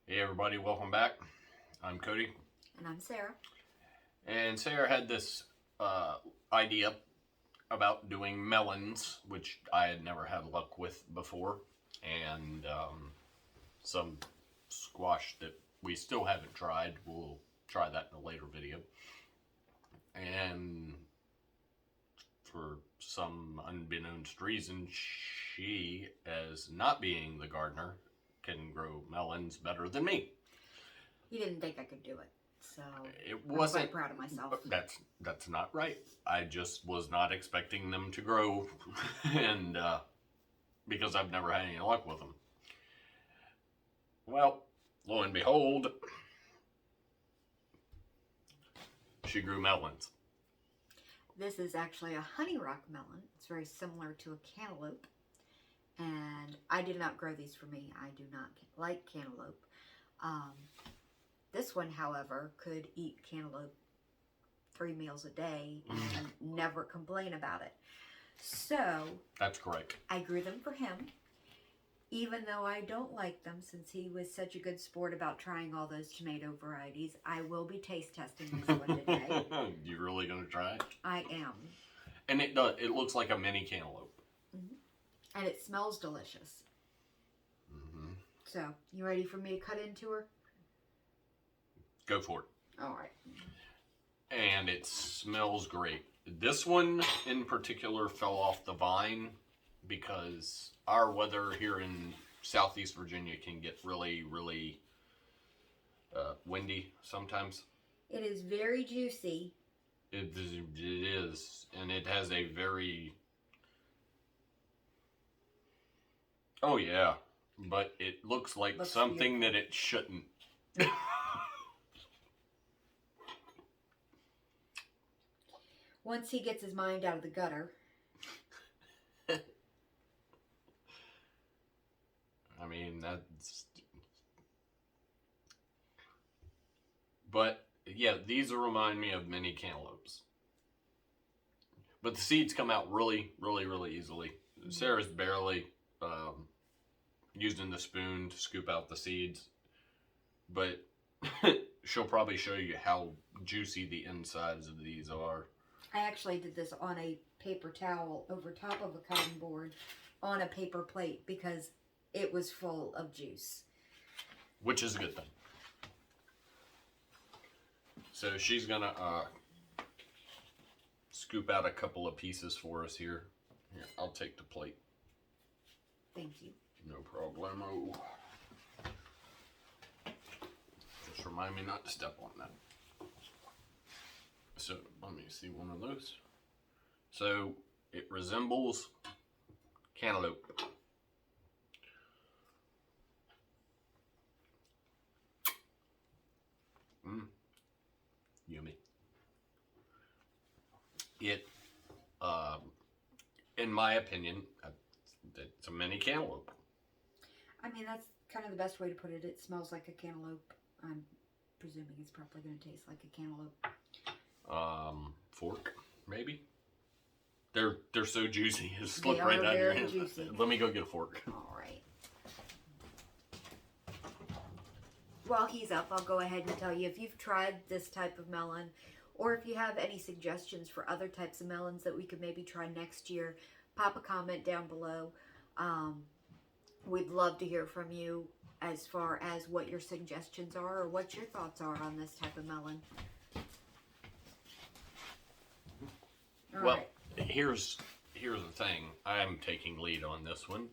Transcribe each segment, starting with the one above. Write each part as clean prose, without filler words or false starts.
Hey everybody, welcome back. I'm Cody. And I'm Sarah. And Sarah had this idea about doing melons, which I had never had luck with before, and some squash that we still haven't tried. We'll try that in a later video. And for some unbeknownst reason, she, as not being the gardener, can grow melons better than me. You didn't think I could do it, so It wasn't. I'm quite proud of myself. That's not right. I just was not expecting them to grow, and because I've never had any luck with them. Well, lo and behold, she grew melons. This is actually a Honey Rock Melon. It's very similar to a cantaloupe. And I did not grow these for me. I do not like cantaloupe. This one, however, could eat cantaloupe 3 meals a day and never complain about it. So, That's correct. I grew them for him. Even though I don't like them, since he was such a good sport about trying all those tomato varieties, I will be taste testing this one today. You really gonna try it? I am. And it does. It looks like a mini cantaloupe. And it smells delicious. Mm-hmm. So, you ready for me to cut into her? Go for it. All right. And it smells great. This one in particular fell off the vine because our weather here in Southeast Virginia can get really, really windy sometimes. It is very juicy. It is, and it has a very... Oh yeah, but it looks like something that it shouldn't. Once he gets his mind out of the gutter. I mean, that's... But, yeah, these remind me of mini cantaloupes. But the seeds come out really, really, really easily. Mm-hmm. Sarah's barely using the spoon to scoop out the seeds. But she'll probably show you how juicy the insides of these are. I actually did this on a paper towel over top of a cutting board on a paper plate because it was full of juice. Which is a good thing. So she's gonna scoop out a couple of pieces for us here. Here, I'll take the plate. Thank you. No problemo. Just remind me not to step on that. So let me see one of those. So it resembles cantaloupe. Yummy. It, in my opinion, it's a mini cantaloupe. I mean, that's kind of the best way to put it. It smells like a cantaloupe. I'm presuming it's probably going to taste like a cantaloupe. Fork, maybe. They're so juicy. It slipped right out of your hand. Juicy. Let me go get a fork. All right. While he's up, I'll go ahead and tell you if you've tried this type of melon, or if you have any suggestions for other types of melons that we could maybe try next year, pop a comment down below. We'd love to hear from you as far as what your suggestions are or what your thoughts are on this type of melon. All well, right. here's the thing. I'm taking lead on this one,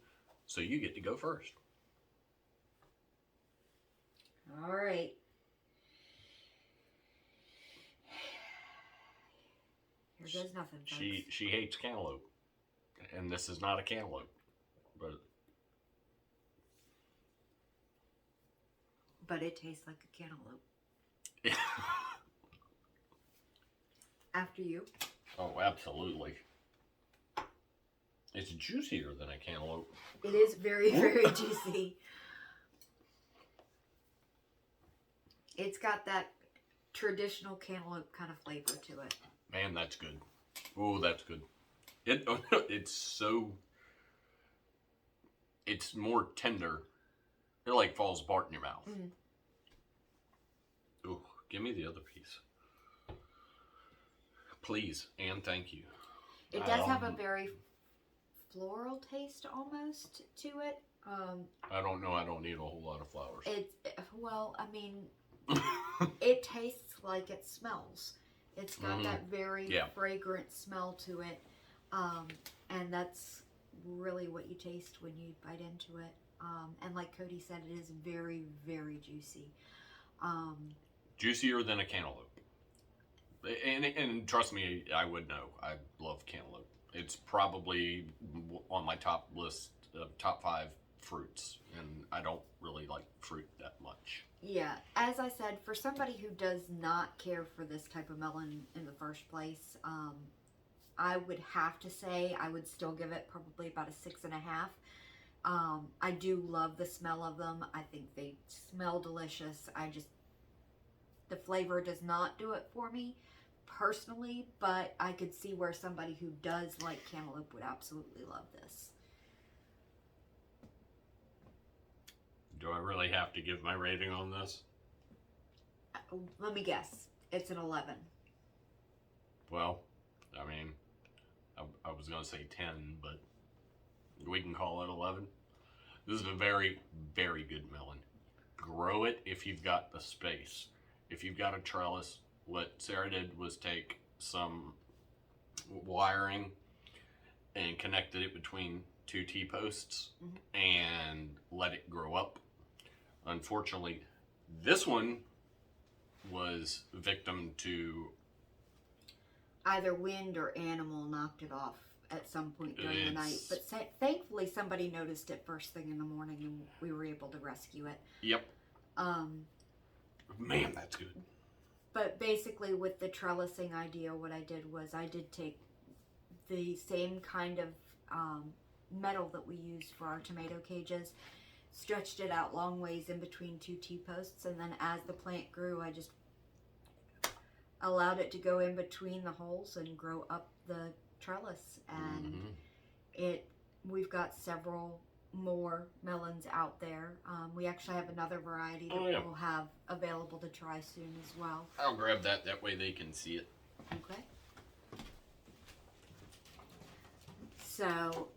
so you get to go first. All right. Here goes nothing, folks. She hates cantaloupe, and this is not a cantaloupe, but it tastes like a cantaloupe. After you. Oh, absolutely. It's juicier than a cantaloupe. It is very, very juicy. It's got that traditional cantaloupe kind of flavor to it. Man, that's good. Oh, that's good. It's more tender. It like falls apart in your mouth. Mm. Give me the other piece. Please and thank you. It does have a very floral taste almost to it. I don't know. I don't need a whole lot of flowers. It tastes like it smells. It's got that very fragrant smell to it. And that's really what you taste when you bite into it. And like Cody said, it is very, very juicy. Juicier than a cantaloupe. And trust me, I would know. I love cantaloupe. It's probably on my top list of top 5 fruits. And I don't really like fruit that much. Yeah, as I said, for somebody who does not care for this type of melon in the first place, I would have to say I would still give it probably about a 6.5. I do love the smell of them. I think they smell delicious. The flavor does not do it for me personally, but I could see where somebody who does like cantaloupe would absolutely love this. Do I really have to give my rating on this? Let me guess. It's an 11. Well, I mean, I was going to say 10, but we can call it 11. This is a very, very good melon. Grow it if you've got the space. If you've got a trellis, what Sarah did was take some wiring and connected it between 2 T-posts and let it grow up. Unfortunately, this one was victim to either wind or animal knocked it off at some point during the night. But thankfully, somebody noticed it first thing in the morning, and we were able to rescue it. Yep. Man, that's good. But basically, with the trellising idea, what I did was I did take the same kind of metal that we used for our tomato cages, stretched it out long ways in between 2 T-posts, and then as the plant grew, I just allowed it to go in between the holes and grow up the trellis. And we've got several more melons out there. We actually have another variety that we'll have available to try soon as well. I'll grab that way they can see it. Okay. So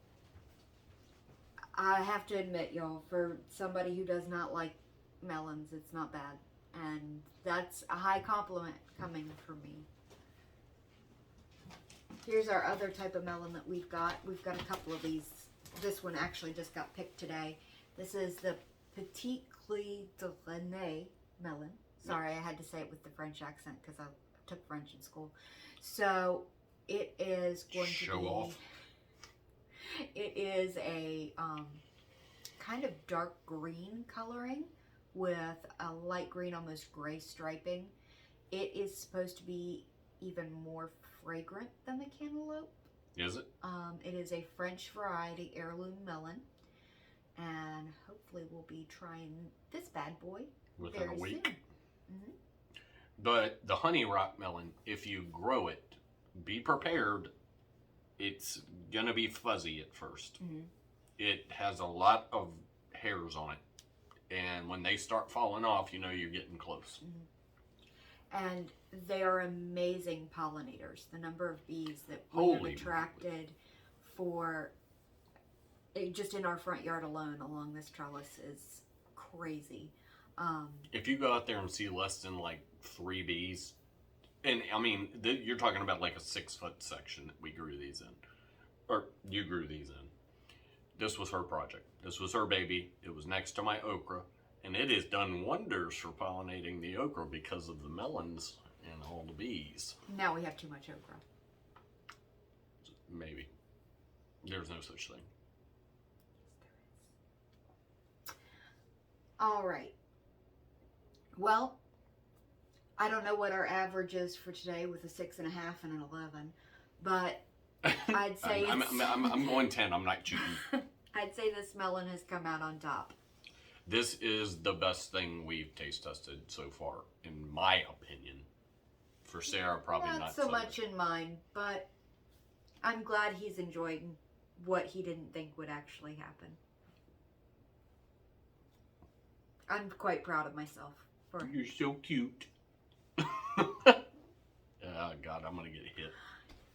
I have to admit, y'all, for somebody who does not like melons, it's not bad. And that's a high compliment coming from me. Here's our other type of melon that we've got. We've got a couple of these. This one actually just got picked today. This is the Petit Clé de Rennais melon. Sorry, I had to say it with the French accent because I took French in school. So it is going to show be... off. It is a kind of dark green coloring with a light green, almost gray striping. It is supposed to be even more fragrant than the cantaloupe. Is it? It is a French variety heirloom melon, and hopefully we'll be trying this bad boy within very a week. Soon. But the Honey Rock Melon, if you grow it, be prepared. It's gonna be fuzzy at first. It has a lot of hairs on it, and when they start falling off, you know you're getting close. And they are amazing pollinators. The number of bees that we have attracted for just in our front yard alone along this trellis is crazy. If you go out there and see less than like 3 bees, and I mean, you're talking about like a 6-foot section that we grew these in, or you grew these in. This was her project. This was her baby. It was next to my okra, and it has done wonders for pollinating the okra because of the melons and all the bees. Now we have too much okra. Maybe. There's no such thing. All right. Well, I don't know what our average is for today with a 6.5 and an 11, but I'd say I'm going 10. I'm not cheating. I'd say this melon has come out on top. This is the best thing we've taste tested so far, in my opinion. For Sarah, probably not so much in mine, but I'm glad he's enjoying what he didn't think would actually happen. I'm quite proud of myself. You're so cute. Oh God, I'm gonna get hit.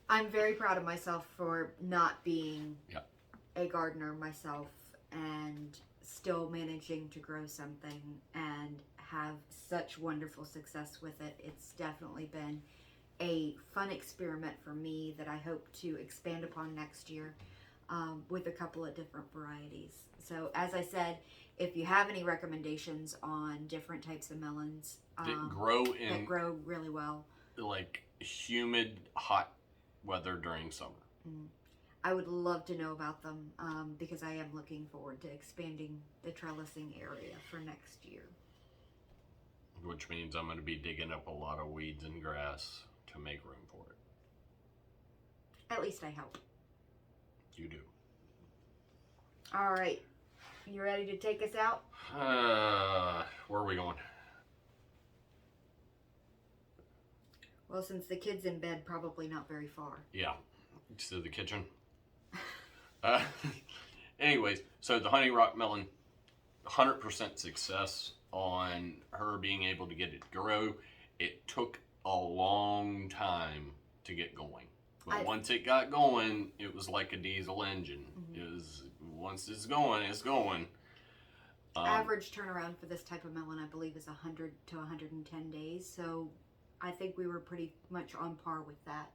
I'm very proud of myself for not being Yeah. a gardener myself and still managing to grow something and have such wonderful success with it. It's definitely been a fun experiment for me that I hope to expand upon next year with a couple of different varieties. So, as I said, if you have any recommendations on different types of melons That grow that in grow really well, like humid, hot weather during summer. I would love to know about them because I am looking forward to expanding the trellising area for next year. Which means I'm going to be digging up a lot of weeds and grass to make room for it. At least I hope. You do. All right. You ready to take us out? Where are we going? Well, since the kid's in bed, probably not very far. Yeah, to the kitchen. uh, anyways, so the Honey Rock Melon, 100% success on her being able to get it to grow. It took a long time to get going. But once it got going, it was like a diesel engine. It was, once it's going, it's going. Average turnaround for this type of melon, I believe, is 100 to 110 days. So I think we were pretty much on par with that.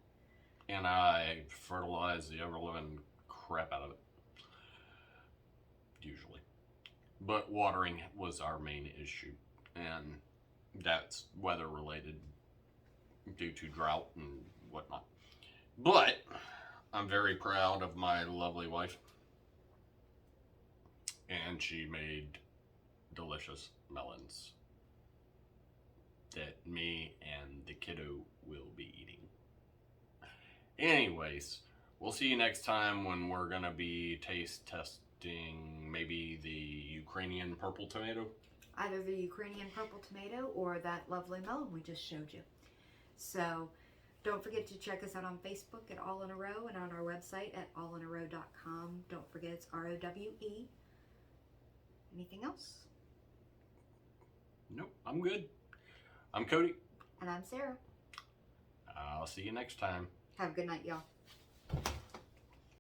And I fertilize the ever-living crap out of it. Usually. But watering was our main issue. And that's weather-related due to drought and whatnot. But I'm very proud of my lovely wife. And she made delicious melons that me and the kiddo will be eating. Anyways, we'll see you next time when we're going to be taste testing maybe the Ukrainian purple tomato. Either the Ukrainian purple tomato or that lovely melon we just showed you. So don't forget to check us out on Facebook at All in a Row and on our website at allinarow.com. Don't forget it's ROWE. Anything else? Nope, I'm good. I'm Cody. And I'm Sarah. I'll see you next time. Have a good night, y'all.